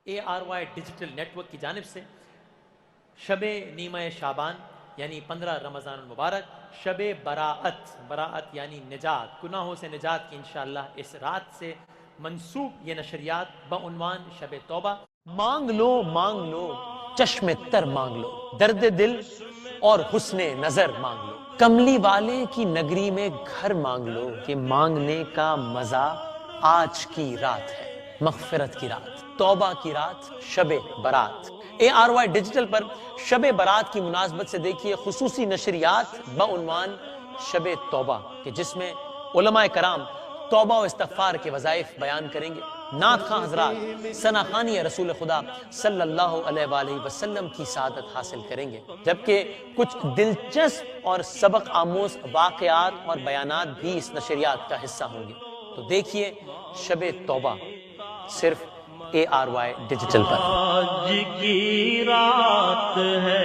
ARY digital net work کی جانب سے شب نیمہ شعبان یعنی 15 رمضان المبارک، شب براعت یعنی نجات، گناہوں سے نجات کی انشاءاللہ اس رات سے منسوب یہ نشریات بعنوان شب توبہ۔ مانگ لو چشم تر مانگ لو، درد دل اور حسن نظر مانگ لو، کملی والے کی نگری میں گھر مانگ لو، کہ مانگنے کا مزہ آج کی رات ہے، مغفرت کی رات، توبہ کی رات، شب برات۔ ARY ڈیجیٹل پر شب برات کی مناسبت سے دیکھیے خصوصی نشریات بعنوان شب توبہ، کہ جس میں علماء کرام توبہ و استغفار کے وظائف بیان کریں گے، نعت خواں حضرات ثنا خوانی رسول خدا صلی اللہ علیہ وآلہ وسلم کی سعادت حاصل کریں گے، جبکہ کچھ دلچسپ اور سبق آموز واقعات اور بیانات بھی اس نشریات کا حصہ ہوں گے۔ تو دیکھیے شب توبہ صرف ARY ڈیجیٹل پر۔ آج کی رات ہے